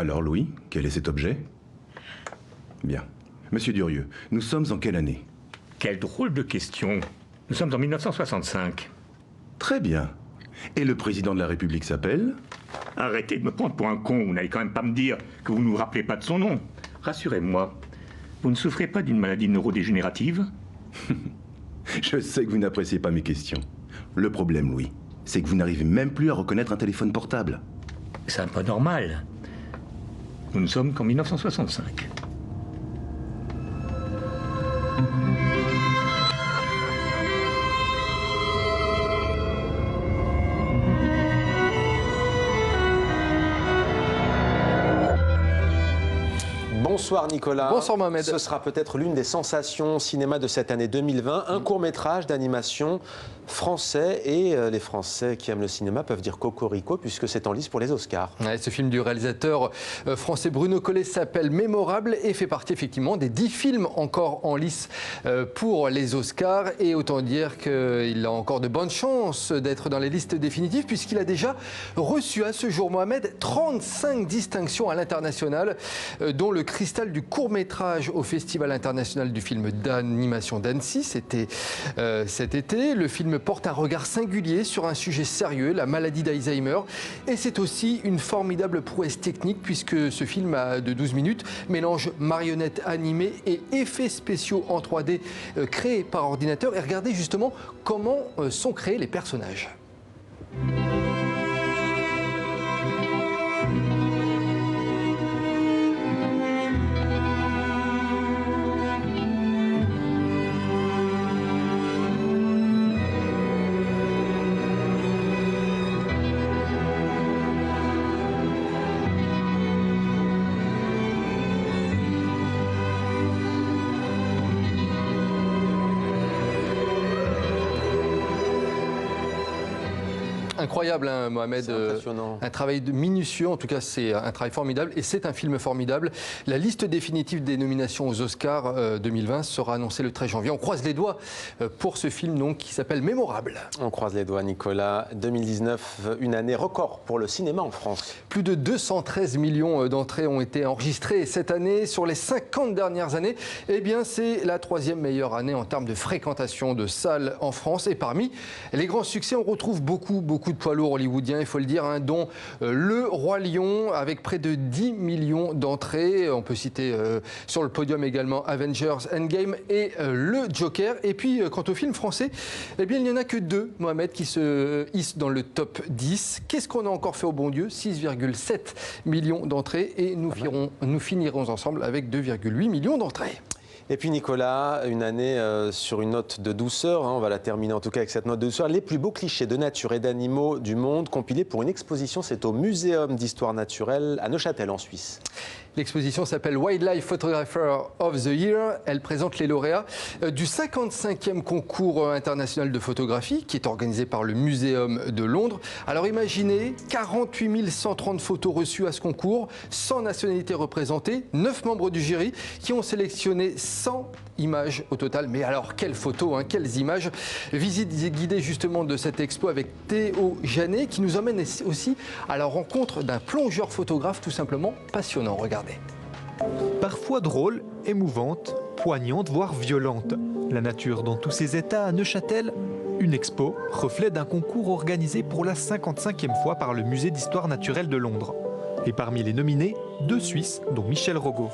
Alors, Louis, quel est cet objet? Bien. Monsieur Durieux, nous sommes en quelle année? Quelle drôle de question. Nous sommes en 1965. Très bien. Et le président de la République s'appelle? Arrêtez de me prendre pour un con, vous n'allez quand même pas me dire que vous ne vous rappelez pas de son nom. Rassurez-moi, vous ne souffrez pas d'une maladie neurodégénérative? Je sais que vous n'appréciez pas mes questions. Le problème, Louis, c'est que vous n'arrivez même plus à reconnaître un téléphone portable. C'est un peu normal. Nous ne sommes qu'en 1965. Bonsoir Nicolas. Bonsoir Mohamed. Ce sera peut-être l'une des sensations cinéma de cette année 2020, un court-métrage d'animation français, et les Français qui aiment le cinéma peuvent dire cocorico puisque c'est en lice pour les Oscars. Ouais, ce film du réalisateur français Bruno Collet s'appelle Mémorable et fait partie effectivement des 10 films encore en lice pour les Oscars, et autant dire qu'il a encore de bonnes chances d'être dans les listes définitives puisqu'il a déjà reçu à ce jour, Mohamed, 35 distinctions à l'international, dont le cristal du court-métrage au Festival international du film d'animation d'Annecy, c'était cet été. Le film porte un regard singulier sur un sujet sérieux, la maladie d'Alzheimer, et c'est aussi une formidable prouesse technique puisque ce film de 12 minutes mélange marionnettes animées et effets spéciaux en 3D créés par ordinateur. Et regardez justement comment sont créés les personnages. Incroyable, hein, Mohamed. Un travail minutieux, en tout cas c'est un travail formidable et c'est un film formidable. La liste définitive des nominations aux Oscars 2020 sera annoncée le 13 janvier. On croise les doigts pour ce film donc, qui s'appelle Mémorable. On croise les doigts, Nicolas. 2019, une année record pour le cinéma en France. Plus de 213 millions d'entrées ont été enregistrées cette année. Sur les 50 dernières années, eh bien c'est la 3e meilleure année en termes de fréquentation de salles en France. Et parmi les grands succès, on retrouve beaucoup de poids lourds hollywoodiens, il faut le dire, hein, dont Le Roi Lion, avec près de 10 millions d'entrées. On peut citer sur le podium également Avengers Endgame et Le Joker. Et puis, quant au film français, eh bien, il n'y en a que 2, Mohamed, qui se hissent dans le top 10. Qu'est-ce qu'on a encore fait au bon Dieu? 6,7 millions d'entrées, et nous finirons ensemble avec 2,8 millions d'entrées. Et puis Nicolas, une année sur une note de douceur, hein, on va la terminer en tout cas avec cette note de douceur. Les plus beaux clichés de nature et d'animaux du monde, compilés pour une exposition, c'est au Muséum d'Histoire Naturelle à Neuchâtel en Suisse. L'exposition s'appelle Wildlife Photographer of the Year. Elle présente les lauréats du 55e concours international de photographie qui est organisé par le Muséum de Londres. Alors imaginez, 48 130 photos reçues à ce concours, 100 nationalités représentées, 9 membres du jury qui ont sélectionné 100 images au total. Mais alors, quelles photos, hein, quelles images. Visite guidée justement de cette expo avec Théo Janet qui nous emmène aussi à la rencontre d'un plongeur photographe tout simplement passionnant. Regardez. Parfois drôle, émouvante, poignante, voire violente. La nature dans tous ses états à Neuchâtel, une expo, reflet d'un concours organisé pour la 55e fois par le Musée d'Histoire Naturelle de Londres. Et parmi les nominés, 2 Suisses, dont Michel Rogaud.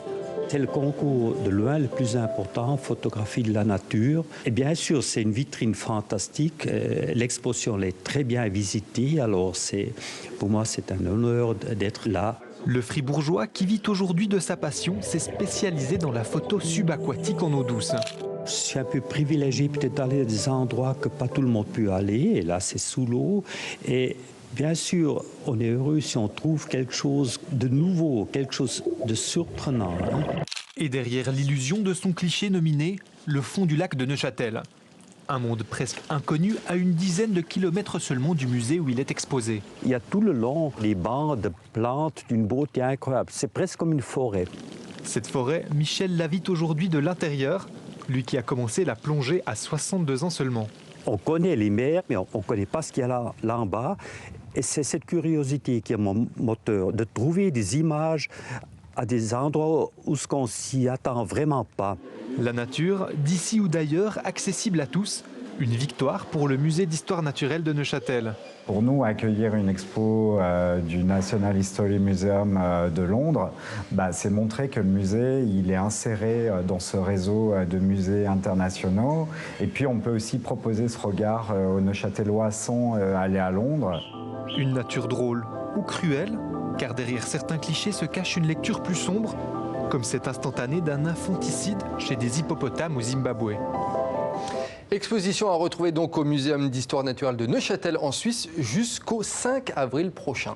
C'est le concours de loin le plus important, photographie de la nature. Et bien sûr, c'est une vitrine fantastique. L'exposition est très bien visitée. Alors, pour moi, c'est un honneur d'être là. Le fribourgeois, qui vit aujourd'hui de sa passion, s'est spécialisé dans la photo subaquatique en eau douce. Je suis un peu privilégié peut-être d'aller à des endroits que pas tout le monde peut aller. Et là, c'est sous l'eau. Et bien sûr, on est heureux si on trouve quelque chose de nouveau, quelque chose de surprenant. Hein. Et derrière l'illusion de son cliché nominé, le fond du lac de Neuchâtel. Un monde presque inconnu à une dizaine de kilomètres seulement du musée où il est exposé. Il y a tout le long des bancs de plantes d'une beauté incroyable. C'est presque comme une forêt. Cette forêt, Michel la vit aujourd'hui de l'intérieur, lui qui a commencé la plongée à 62 ans seulement. On connaît les mers, mais on ne connaît pas ce qu'il y a là en bas. Et c'est cette curiosité qui est mon moteur, de trouver des images à des endroits où ce qu'on s'y attend vraiment pas. La nature, d'ici ou d'ailleurs, accessible à tous. Une victoire pour le musée d'histoire naturelle de Neuchâtel. Pour nous, accueillir une expo du National History Museum de Londres, c'est montrer que le musée il est inséré dans ce réseau de musées internationaux. Et puis on peut aussi proposer ce regard aux Neuchâtelois sans aller à Londres. Une nature drôle ou cruelle, car derrière certains clichés se cache une lecture plus sombre, comme cet instantané d'un infanticide chez des hippopotames au Zimbabwe. Exposition à retrouver donc au Muséum d'histoire naturelle de Neuchâtel en Suisse jusqu'au 5 avril prochain.